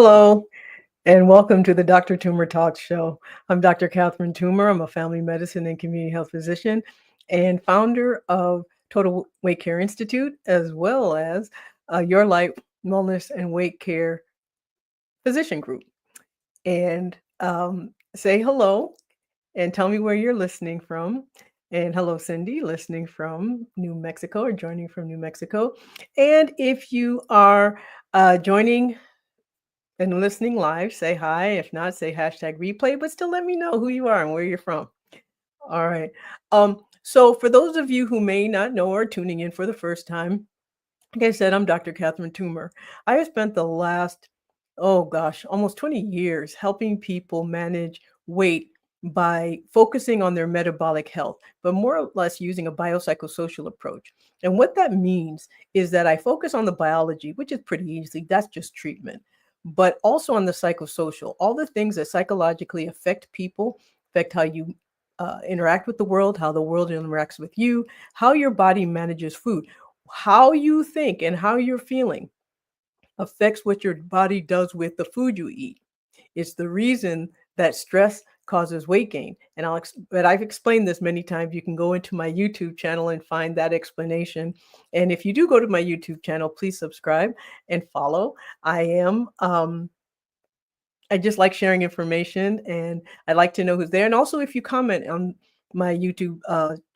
Hello, and welcome to the Dr. Toomer Talk Show. I'm Dr. Catherine Toomer. I'm a family medicine and community health physician and founder of Total Weight Care Institute, as well as Your Life Wellness and Weight Care Physician Group. And say hello and tell me where you're listening from. And hello, Cindy, listening from New Mexico or joining from New Mexico. And if you are joining and listening live, say hi. If not, say hashtag replay, but still let me know who you are and where you're from. All right. So for those of you who may not know or are tuning in for the first time, like I said, I'm Dr. Catherine Toomer. I have spent the last, oh gosh, almost 20 years helping people manage weight by focusing on their metabolic health, but more or less using a biopsychosocial approach. And what that means is that I focus on the biology, which is pretty easy. That's just treatment, but also on the psychosocial, all the things that psychologically affect people, affect how you interact with the world, how the world interacts with you, how your body manages food. How you think and how you're feeling affects what your body does with the food you eat. It's the reason that stress causes weight gain. And but I've explained this many times. You can go into my YouTube channel and find that explanation. And if you do go to my YouTube channel, please subscribe and follow. I just like sharing information and I like to know who's there. And also, if you comment on my YouTube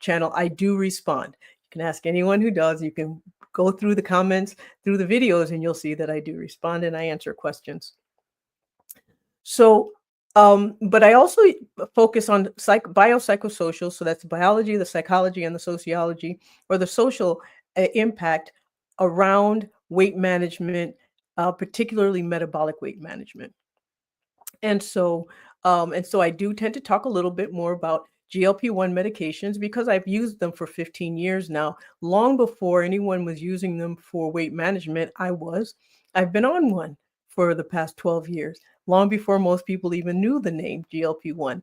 channel, I do respond. You can ask anyone who does. You can go through the comments, through the videos, and you'll see that I do respond and I answer questions. So, but I also focus on biopsychosocial. So that's biology, the psychology, and the sociology, or the social impact around weight management, particularly metabolic weight management. And so I do tend to talk a little bit more about GLP-1 medications because I've used them for 15 years now. Long before anyone was using them for weight management, I've been on one for the past 12 years, long before most people even knew the name GLP-1.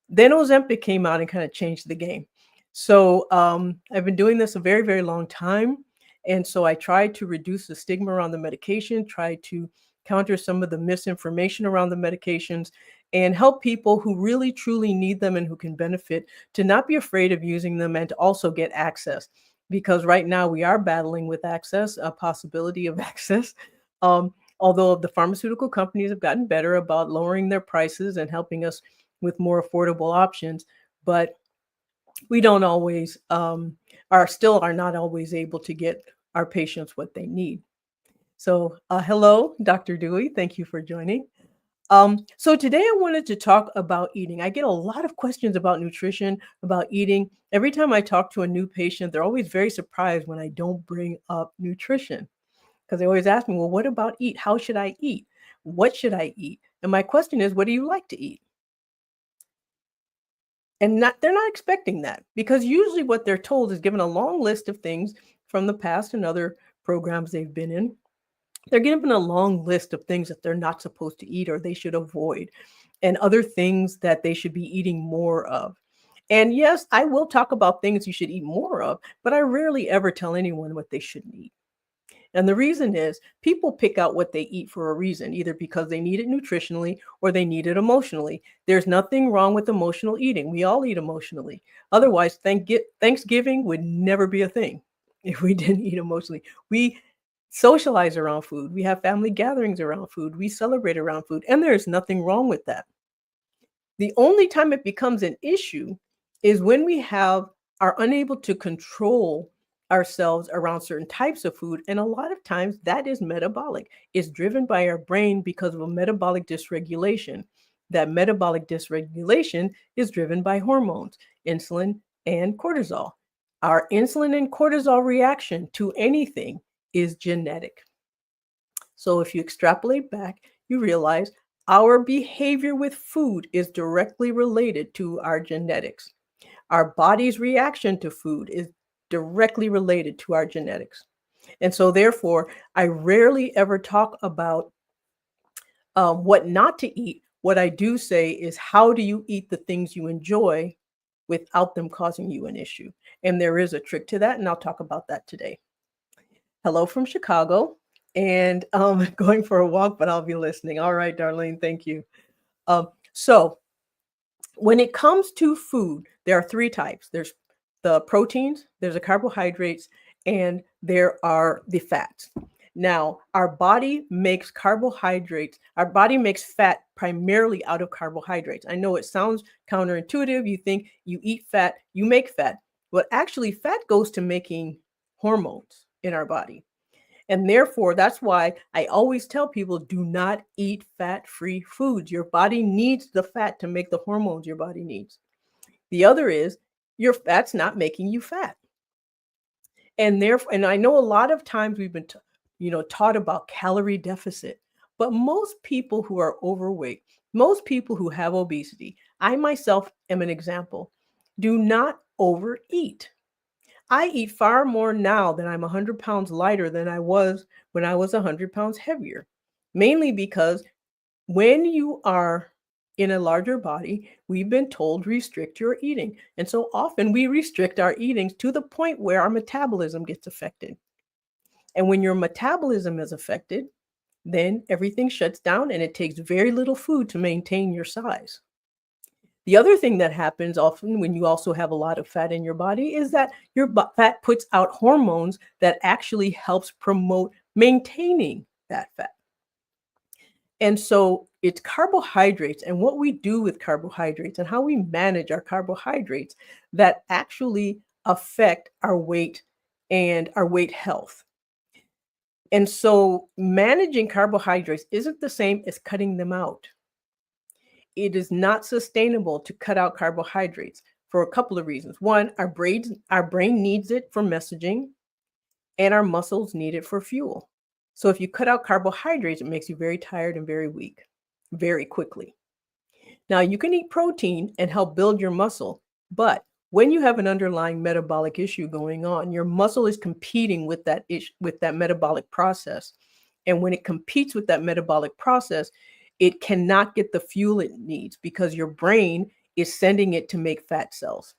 Then Ozempic came out and kind of changed the game. So I've been doing this a very, very long time. And so I tried to reduce the stigma around the medication, try to counter some of the misinformation around the medications, and help people who really truly need them and who can benefit to not be afraid of using them and to also get access. Because right now we are battling with access, a possibility of access. Although the pharmaceutical companies have gotten better about lowering their prices and helping us with more affordable options, but we don't always are not always able to get our patients what they need. So, hello, Dr. Dewey. Thank you for joining. So today I wanted to talk about eating. I get a lot of questions about nutrition, about eating. Every time I talk to a new patient, they're always very surprised when I don't bring up nutrition because they always ask me, well, what about eat? How should I eat? What should I eat? And my question is, what do you like to eat? And they're not expecting that because usually what they're told is given a long list of things from the past and other programs they've been in. They're given a long list of things that they're not supposed to eat or they should avoid, and other things that they should be eating more of. And yes, I will talk about things you should eat more of, but I rarely ever tell anyone what they shouldn't eat. And the reason is people pick out what they eat for a reason, either because they need it nutritionally or they need it emotionally. There's nothing wrong with emotional eating. We all eat emotionally. Otherwise, Thanksgiving would never be a thing if we didn't eat emotionally. We socialize around food. We have family gatherings around food. We celebrate around food. And there's nothing wrong with that. The only time it becomes an issue is when we are unable to control ourselves around certain types of food. And a lot of times that is metabolic. It's driven by our brain because of a metabolic dysregulation. That metabolic dysregulation is driven by hormones, insulin and cortisol. Our insulin and cortisol reaction to anything is genetic. So if you extrapolate back, you realize our behavior with food is directly related to our genetics. Our body's reaction to food is directly related to our genetics. And so, therefore, I rarely ever talk about what not to eat. What I do say is, how do you eat the things you enjoy without them causing you an issue? And there is a trick to that, and I'll talk about that today. Hello from Chicago. and going for a walk, but I'll be listening. All right, Darlene, thank you. So when it comes to food, there are three types. There's the proteins, there's the carbohydrates, and there are the fats. Now, our body makes carbohydrates. Our body makes fat primarily out of carbohydrates. I know it sounds counterintuitive. You think you eat fat, you make fat. But actually, fat goes to making hormones in our body. And therefore, that's why I always tell people do not eat fat free foods. Your body needs the fat to make the hormones your body needs. The other is your fat's not making you fat. And therefore, and I know a lot of times we've been, taught about calorie deficit, but most people who are overweight, most people who have obesity, I myself am an example, do not overeat. I eat far more now that I'm 100 pounds lighter than I was when I was 100 pounds heavier. Mainly because when you are in a larger body, we've been told restrict your eating. And so often we restrict our eatings to the point where our metabolism gets affected. And when your metabolism is affected, then everything shuts down and it takes very little food to maintain your size. The other thing that happens often when you also have a lot of fat in your body is that your fat puts out hormones that actually helps promote maintaining that fat. And so it's carbohydrates and what we do with carbohydrates and how we manage our carbohydrates that actually affect our weight and our weight health. And so managing carbohydrates isn't the same as cutting them out. It is not sustainable to cut out carbohydrates for a couple of reasons. One, our brain needs it for messaging, and our muscles need it for fuel. So if you cut out carbohydrates, it makes you very tired and very weak very quickly. Now, you can eat protein and help build your muscle, but when you have an underlying metabolic issue going on, your muscle is competing with that metabolic process. And when it competes with that metabolic process, it cannot get the fuel it needs because your brain is sending it to make fat cells.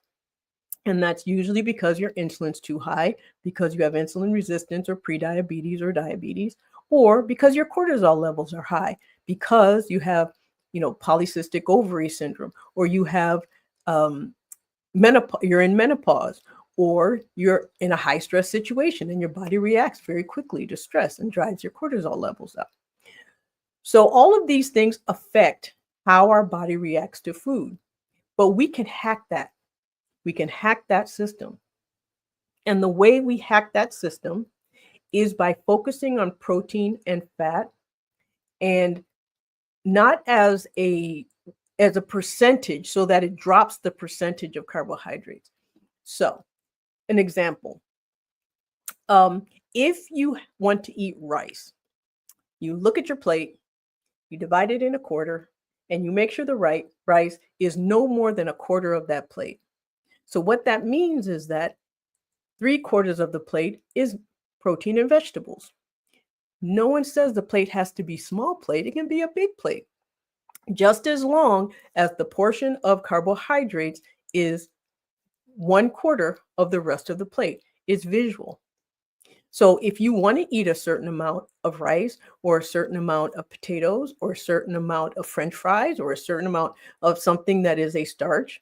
And that's usually because your insulin's too high, because you have insulin resistance or prediabetes or diabetes, or because your cortisol levels are high, because you have, polycystic ovary syndrome, or you have you're in menopause, or you're in a high stress situation and your body reacts very quickly to stress and drives your cortisol levels up. So all of these things affect how our body reacts to food, but we can hack that. We can hack that system. And the way we hack that system is by focusing on protein and fat, and not as a percentage so that it drops the percentage of carbohydrates. So an example, if you want to eat rice, you look at your plate, you divide it in a quarter, and you make sure the rice is no more than a quarter of that plate. So what that means is that 3/4 of the plate is protein and vegetables. No one says the plate has to be small plate. It can be a big plate, just as long as the portion of carbohydrates is 1/4 of the rest of the plate. It's visual. So if you want to eat a certain amount of rice or a certain amount of potatoes or a certain amount of French fries or a certain amount of something that is a starch,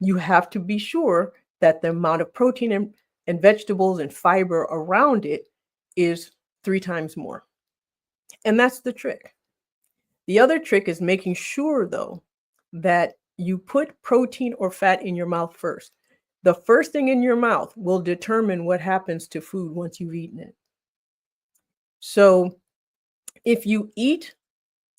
you have to be sure that the amount of protein and vegetables and fiber around it is 3 times more. And that's the trick. The other trick is making sure, though, that you put protein or fat in your mouth first. The first thing in your mouth will determine what happens to food once you've eaten it. So if you eat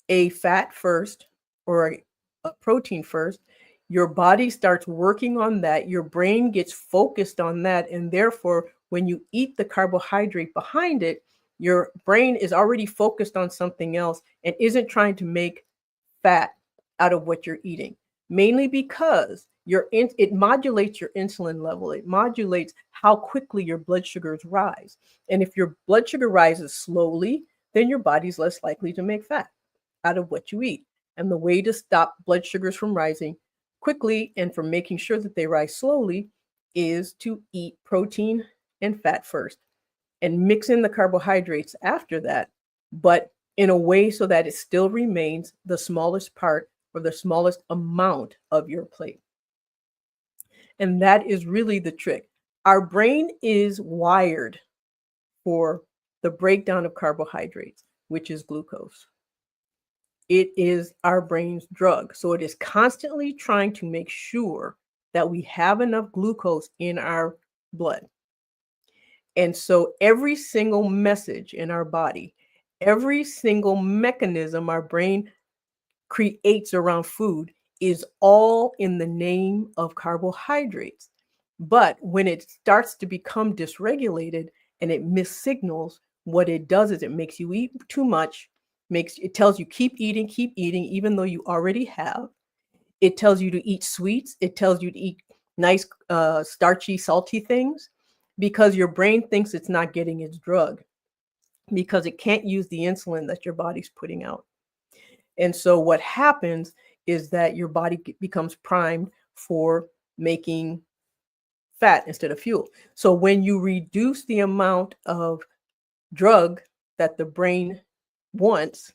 a fat first or a protein first, your body starts working on that. Your brain gets focused on that. And therefore, when you eat the carbohydrate behind it, your brain is already focused on something else and isn't trying to make fat out of what you're eating, mainly because it modulates your insulin level. It modulates how quickly your blood sugars rise. And if your blood sugar rises slowly, then your body's less likely to make fat out of what you eat. And the way to stop blood sugars from rising quickly and from making sure that they rise slowly is to eat protein and fat first and mix in the carbohydrates after that, but in a way so that it still remains the smallest part or the smallest amount of your plate. And that is really the trick. Our brain is wired for the breakdown of carbohydrates, which is glucose. It is our brain's drug. So it is constantly trying to make sure that we have enough glucose in our blood. And so every single message in our body, every single mechanism our brain creates around food is all in the name of carbohydrates. But when it starts to become dysregulated and it missignals, what it does is it makes you eat too much, makes it tells you keep eating, even though you already have. It tells you to eat sweets. It tells you to eat nice, starchy, salty things because your brain thinks it's not getting its drug because it can't use the insulin that your body's putting out. And so what happens is that your body becomes primed for making fat instead of fuel. So when you reduce the amount of drug that the brain wants,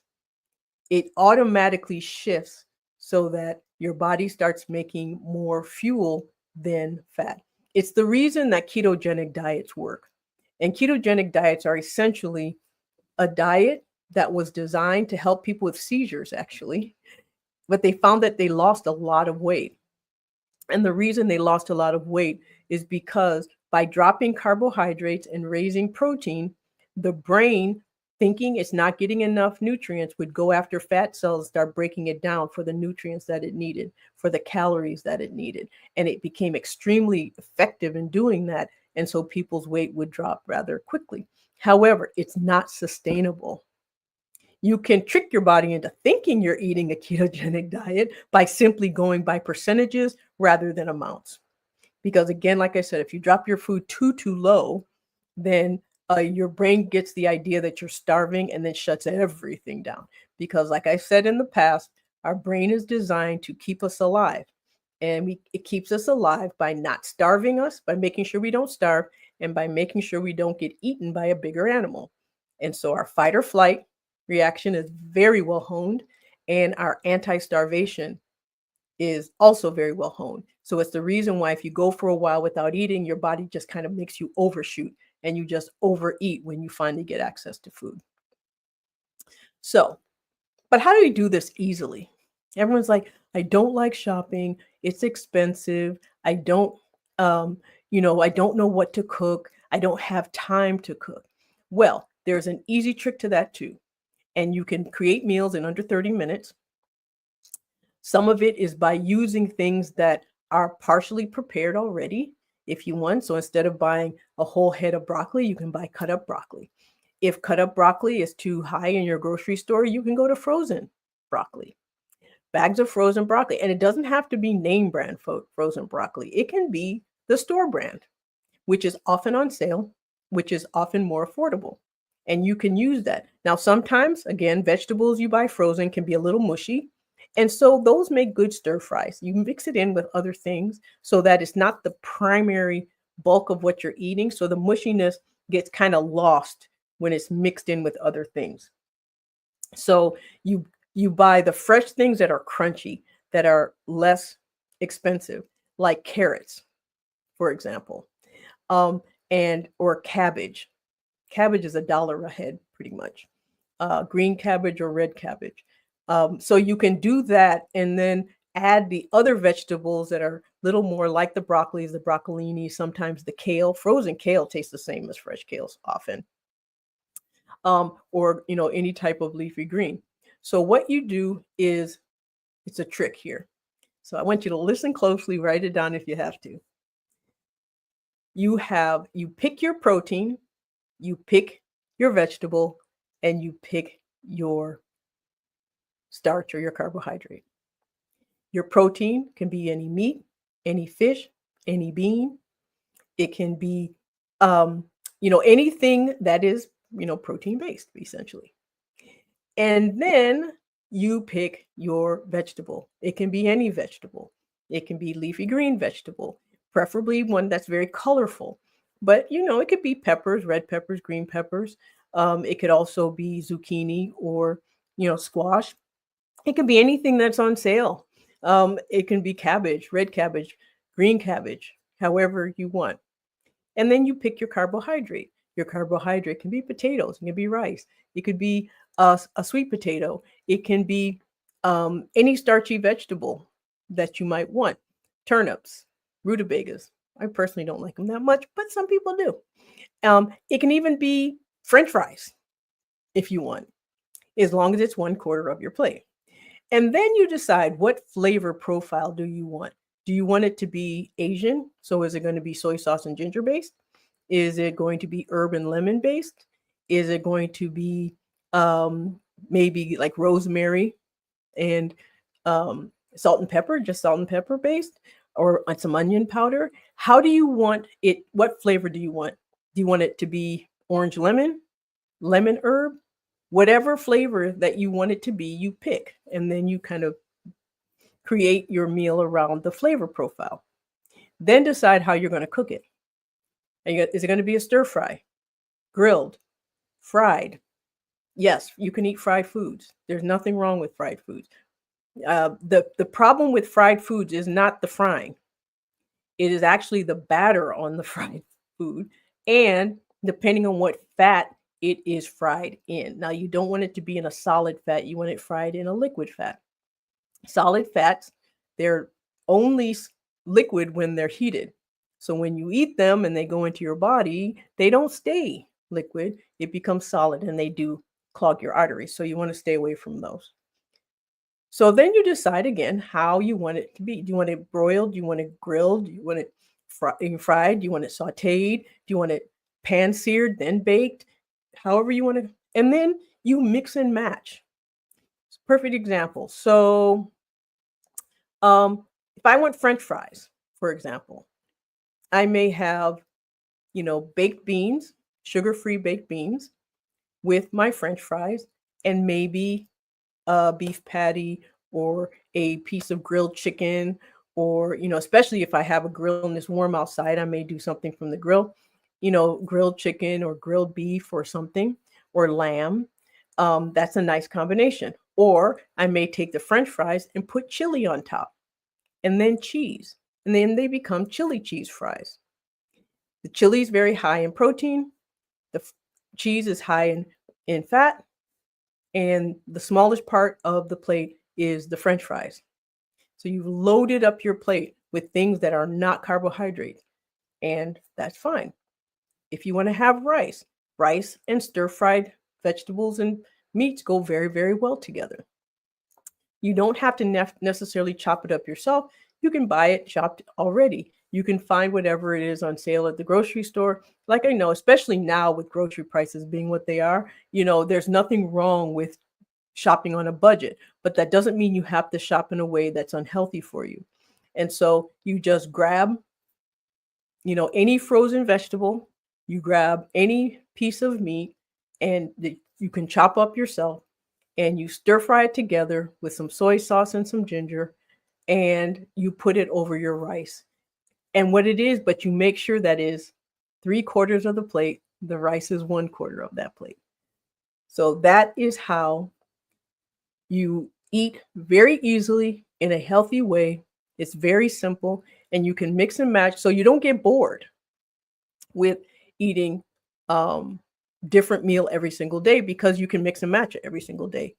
it automatically shifts so that your body starts making more fuel than fat. It's the reason that ketogenic diets work. And ketogenic diets are essentially a diet that was designed to help people with seizures, actually, but they found that they lost a lot of weight. And the reason they lost a lot of weight is because by dropping carbohydrates and raising protein, the brain, thinking it's not getting enough nutrients, would go after fat cells, start breaking it down for the nutrients that it needed, for the calories that it needed. And it became extremely effective in doing that. And so people's weight would drop rather quickly. However, it's not sustainable. You can trick your body into thinking you're eating a ketogenic diet by simply going by percentages rather than amounts. Because again, like I said, if you drop your food too low, then your brain gets the idea that you're starving and then shuts everything down. Because like I said in the past, our brain is designed to keep us alive. And it keeps us alive by not starving us, by making sure we don't starve, and by making sure we don't get eaten by a bigger animal. And so our fight or flight reaction is very well honed, and our anti-starvation is also very well honed. So it's the reason why if you go for a while without eating, your body just kind of makes you overshoot and you just overeat when you finally get access to food. So, but how do we do this easily? Everyone's like, I don't like shopping. It's expensive. I don't, I don't know what to cook. I don't have time to cook. Well, there's an easy trick to that too. And you can create meals in under 30 minutes. Some of it is by using things that are partially prepared already if you want. So instead of buying a whole head of broccoli, you can buy cut up broccoli. If cut up broccoli is too high in your grocery store, you can go to frozen broccoli. Bags of frozen broccoli. And it doesn't have to be name brand frozen broccoli. It can be the store brand, which is often on sale, which is often more affordable. And you can use that. Now, sometimes, again, vegetables you buy frozen can be a little mushy. And so those make good stir fries. You mix it in with other things so that it's not the primary bulk of what you're eating. So the mushiness gets kind of lost when it's mixed in with other things. So you buy the fresh things that are crunchy, that are less expensive, like carrots, for example, or cabbage. Cabbage is $1 a head, pretty much. Green cabbage or red cabbage. So you can do that and then add the other vegetables that are a little more like the broccolis, the broccolini, sometimes the kale. Frozen kale tastes the same as fresh kales often. Or any type of leafy green. So what you do is, it's a trick here. So I want you to listen closely, write it down if you have to. You pick your protein, you pick your vegetable, and you pick your starch or your carbohydrate. Your protein can be any meat, any fish, any bean. It can be, anything that is, protein based, essentially. And then you pick your vegetable. It can be any vegetable. It can be leafy green vegetable, preferably one that's very colorful. But it could be peppers, red peppers, green peppers. It could also be zucchini or squash. It can be anything that's on sale. It can be cabbage, red cabbage, green cabbage, however you want. And then you pick your carbohydrate. Your carbohydrate can be potatoes, it can be rice, it could be a sweet potato, it can be any starchy vegetable that you might want. Turnips, rutabagas. I personally don't like them that much, but some people do. It can even be French fries if you want, as long as it's 1/4 of your plate. And then you decide what flavor profile do you want. Do you want it to be Asian? So is it going to be soy sauce and ginger based? Is it going to be herb and lemon based? Is it going to be um, maybe like rosemary and salt and pepper, just salt and pepper based, or some onion powder? How do you want it? What flavor do you want? Do you want it to be orange lemon, lemon herb? Whatever flavor that you want it to be, you pick, and then you kind of create your meal around the flavor profile. Then decide how you're going to cook it. Is it going to be a stir fry, grilled, fried? Yes, you can eat fried foods. There's nothing wrong with fried foods. The problem with fried foods is not the frying. It is actually the batter on the fried food, and depending on what fat it is fried in. Now, you don't want it to be in a solid fat. You want it fried in a liquid fat. Solid fats, they're only liquid when they're heated. So when you eat them and they go into your body, they don't stay liquid. It becomes solid and they do clog your arteries. So you want to stay away from those. So then you decide again how you want it to be. Do you want it broiled? Do you want it grilled? Do you want it fried? Do you want it sauteed? Do you want it pan seared, then baked? However you want to. And then you mix and match. Perfect example. So if I want French fries, for example, I may have, baked beans, sugar-free baked beans with my French fries, and maybe a beef patty or a piece of grilled chicken, or, especially if I have a grill and it's warm outside, I may do something from the grill, grilled chicken or grilled beef or something, or lamb. That's a nice combination. Or I may take the French fries and put chili on top and then cheese. And then they become chili cheese fries. The chili is very high in protein. The cheese is high in fat. And the smallest part of the plate is the French fries. So you've loaded up your plate with things that are not carbohydrates. And that's fine. If you want to have rice and stir-fried vegetables and meats go very, very well together. You don't have to necessarily chop it up yourself. You can buy it chopped already. You can find whatever it is on sale at the grocery store. Like I know, especially now with grocery prices being what they are, there's nothing wrong with shopping on a budget, but that doesn't mean you have to shop in a way that's unhealthy for you. And so you just grab, any frozen vegetable, you grab any piece of meat, and you can chop up yourself, and you stir fry it together with some soy sauce and some ginger, and you put it over your rice. And what it is, but you make sure that is 3/4 of the plate, the rice is 1/4 of that plate. So that is how you eat very easily in a healthy way. It's very simple, and you can mix and match so you don't get bored with eating different meal every single day, because you can mix and match it every single day.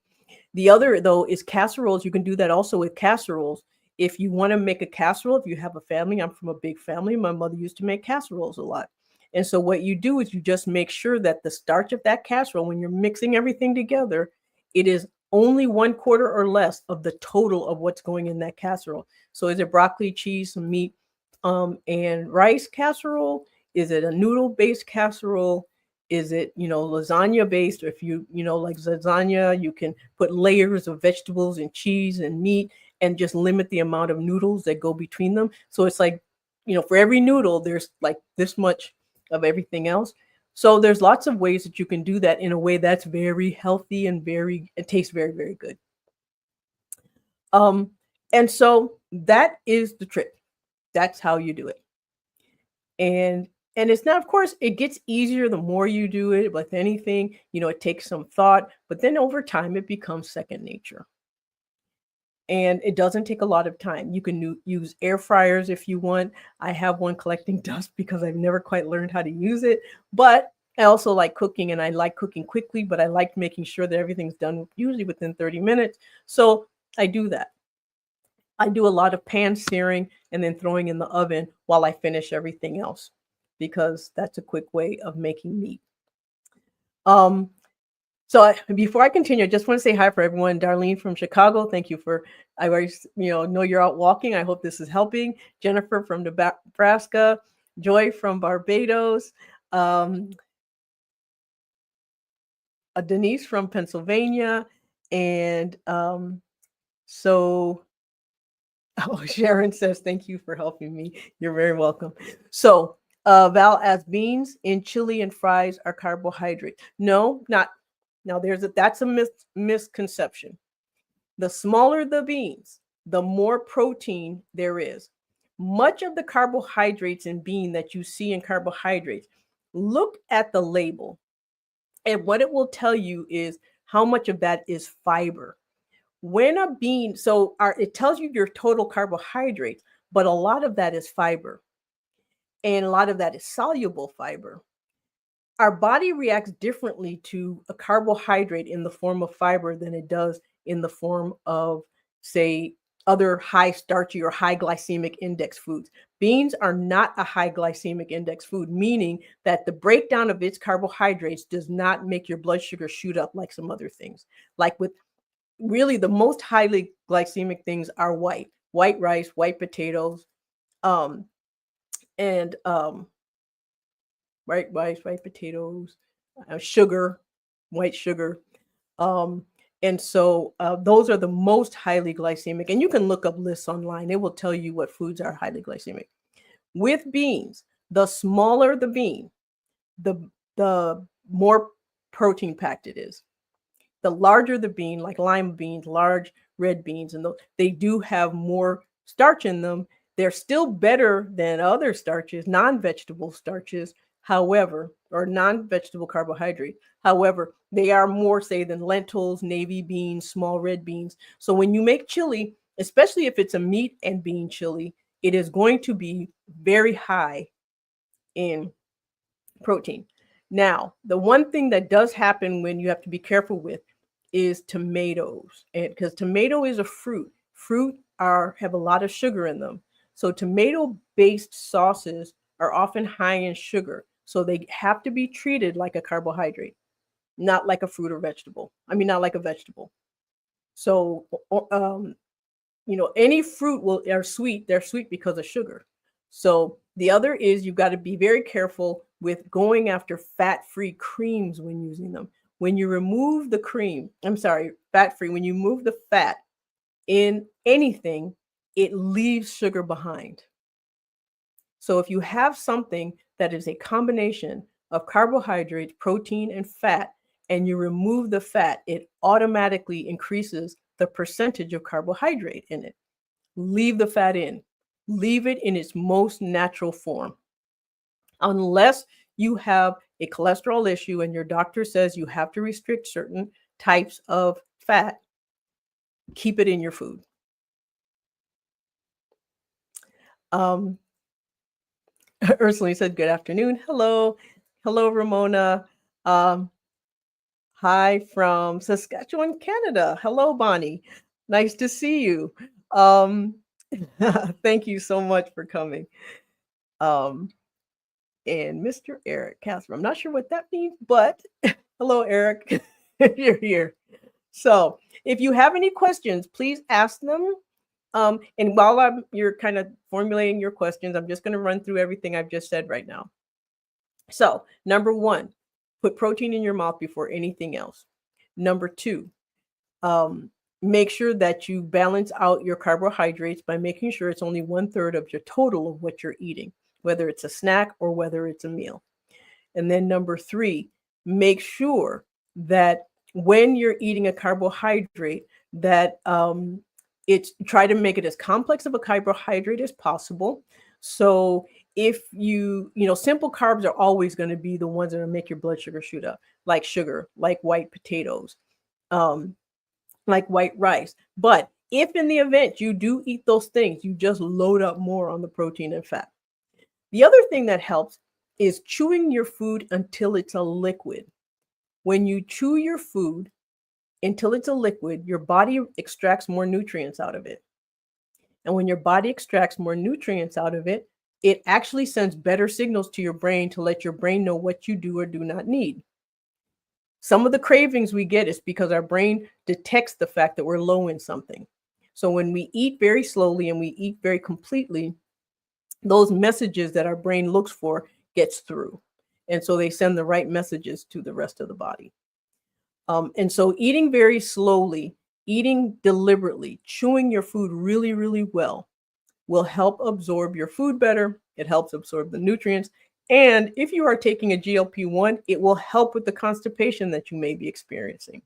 The other, though, is casseroles. You can do that also with casseroles. If you want to make a casserole, if you have a family, I'm from a big family. My mother used to make casseroles a lot. And so what you do is you just make sure that the starch of that casserole, when you're mixing everything together, it is only 1/4 or less of the total of what's going in that casserole. So is it broccoli, cheese, some meat, and rice casserole? Is it a noodle-based casserole? Is it, lasagna based? Or if like lasagna, you can put layers of vegetables and cheese and meat and just limit the amount of noodles that go between them. So it's like, for every noodle, there's like this much of everything else. So there's lots of ways that you can do that in a way that's very healthy and it tastes very, very good. Um, and so that is the trick. That's how you do it. And And it's not, of course, it gets easier the more you do it with anything, it takes some thought, but then over time it becomes second nature. And it doesn't take a lot of time. You can use air fryers if you want. I have one collecting dust because I've never quite learned how to use it, but I also like cooking and I like cooking quickly, but I like making sure that everything's done usually within 30 minutes. So I do that. I do a lot of pan searing and then throwing in the oven while I finish everything else because that's a quick way of making meat. Um, before I continue, I just want to say hi for everyone. Darlene from Chicago, thank you for. I always, know you're out walking. I hope this is helping. Jennifer from Nebraska, Joy from Barbados, um, Denise from Pennsylvania, and so oh, Sharon says, thank you for helping me. You're very welcome. So, Val asks, beans in chili and fries are carbohydrate. No, not. Now, that's a misconception. The smaller the beans, the more protein there is. Much of the carbohydrates in bean that you see in carbohydrates, look at the label. And what it will tell you is how much of that is fiber. When a bean, it tells you your total carbohydrates, but a lot of that is fiber and a lot of that is soluble fiber. Our body reacts differently to a carbohydrate in the form of fiber than it does in the form of, say, other high starchy or high glycemic index foods. Beans are not a high glycemic index food, meaning that the breakdown of its carbohydrates does not make your blood sugar shoot up like some other things. Like with really the most highly glycemic things are white rice, white potatoes, and white rice, white potatoes, sugar, white sugar. Um, and so those are the most highly glycemic. And you can look up lists online. It will tell you what foods are highly glycemic. With beans, the smaller the bean, the the more protein packed it is. The larger the bean, like lima beans, large red beans, and they do have more starch in them. They're still better than other starches, non-vegetable starches, however, or non-vegetable carbohydrate. However, they are more, say, than lentils, navy beans, small red beans. So when you make chili, especially if it's a meat and bean chili, it is going to be very high in protein. Now, the one thing that does happen when you have to be careful with is tomatoes, and because tomato is a fruit. Fruit have a lot of sugar in them. So tomato-based sauces are often high in sugar. So they have to be treated like a carbohydrate, not like a fruit or vegetable. I mean, not like a vegetable. So any fruit are sweet. They're sweet because of sugar. So the other is you've got to be very careful with going after fat-free creams when using them. When you remove the cream, I'm sorry, fat-free, when you move the fat in anything, it leaves sugar behind. So if you have something that is a combination of carbohydrates, protein, and fat, and you remove the fat, it automatically increases the percentage of carbohydrate in it. Leave the fat in. Leave it in its most natural form. Unless you have a cholesterol issue and your doctor says you have to restrict certain types of fat, keep it in your food. Ursula said, good afternoon. Hello. Hello, Ramona. Hi from Saskatchewan, Canada. Hello, Bonnie. Nice to see you. Thank you so much for coming. And Mr. Eric Catherine, I'm not sure what that means, but hello, Eric. You're here. So if you have any questions, please ask them. And while you're kind of formulating your questions, I'm just going to run through everything I've just said right now. So number one, put protein in your mouth before anything else. Number two, make sure that you balance out your carbohydrates by making sure it's only 1/3 of your total of what you're eating, whether it's a snack or whether it's a meal. And then number three, make sure that when you're eating a carbohydrate, that try to make it as complex of a carbohydrate as possible. So if simple carbs are always going to be the ones that are make your blood sugar shoot up, like sugar, like white potatoes, um, like white rice. But if in the event you do eat those things, you just load up more on the protein and fat. The other thing that helps is chewing your food until it's a liquid. When you chew your food until it's a liquid, your body extracts more nutrients out of it. And when your body extracts more nutrients out of it, it actually sends better signals to your brain to let your brain know what you do or do not need. Some of the cravings we get is because our brain detects the fact that we're low in something. So when we eat very slowly and we eat very completely, those messages that our brain looks for gets through. And so they send the right messages to the rest of the body. And so eating very slowly, eating deliberately, chewing your food really, really well will help absorb your food better. It helps absorb the nutrients. And if you are taking a GLP-1, it will help with the constipation that you may be experiencing.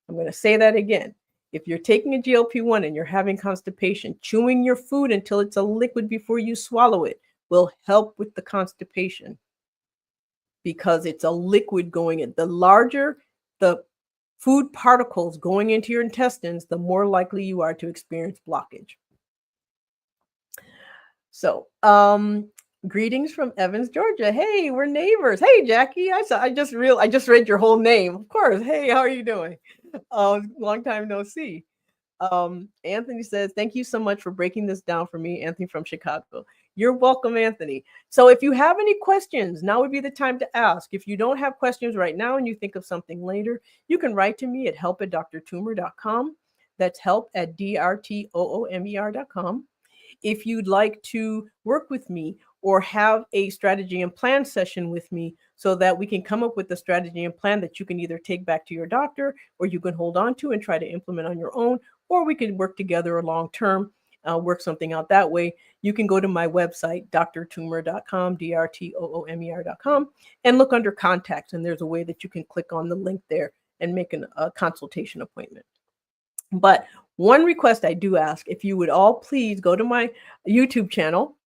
I'm going to say that again. If you're taking a GLP-1 and you're having constipation, chewing your food until it's a liquid before you swallow it will help with the constipation because it's a liquid going in. The larger the food particles going into your intestines, the more likely you are to experience blockage. So, greetings from Evans, Georgia. Hey, we're neighbors. Hey, Jackie. I just read your whole name. Of course. Hey, how are you doing? Long time no see. Anthony says, thank you so much for breaking this down for me. Anthony from Chicago. You're welcome, Anthony. So if you have any questions, now would be the time to ask. If you don't have questions right now and you think of something later, you can write to me at help@drtoomer.com. That's help@drtoomer.com. If you'd like to work with me or have a strategy and plan session with me so that we can come up with a strategy and plan that you can either take back to your doctor or you can hold on to and try to implement on your own, or we can work together long term, work something out that way, you can go to my website, drtoomer.com, drtoomer.com, and look under contacts. And there's a way that you can click on the link there and make a consultation appointment. But one request I do ask, if you would all please go to my YouTube channel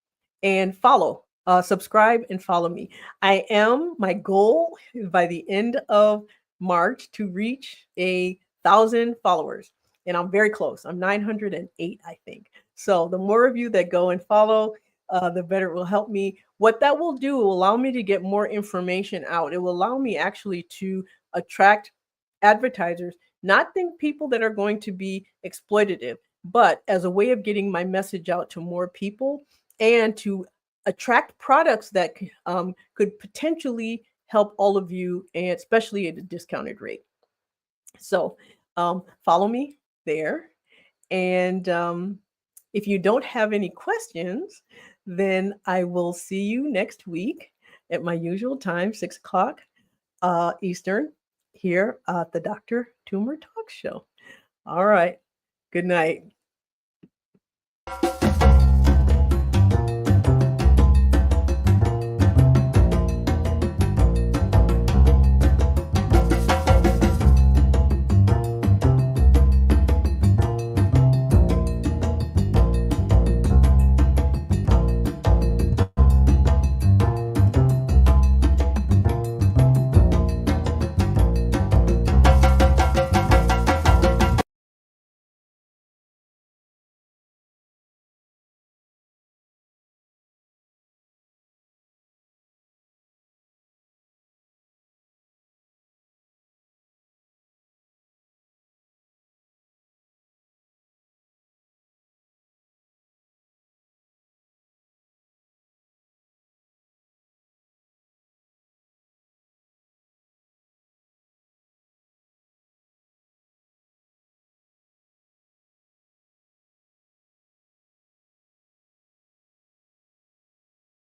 and follow, subscribe and follow me. My goal is by the end of March to reach 1,000 followers. And I'm very close. I'm 908, I think. So the more of you that go and follow, the better it will help me. What that will do will allow me to get more information out. It will allow me actually to attract advertisers, not think people that are going to be exploitative, but as a way of getting my message out to more people and to attract products that could potentially help all of you, and especially at a discounted rate. So follow me there. And if you don't have any questions, then I will see you next week at my usual time, 6 o'clock Eastern, here at the Dr. Toomer Talk Show. All right. Good night.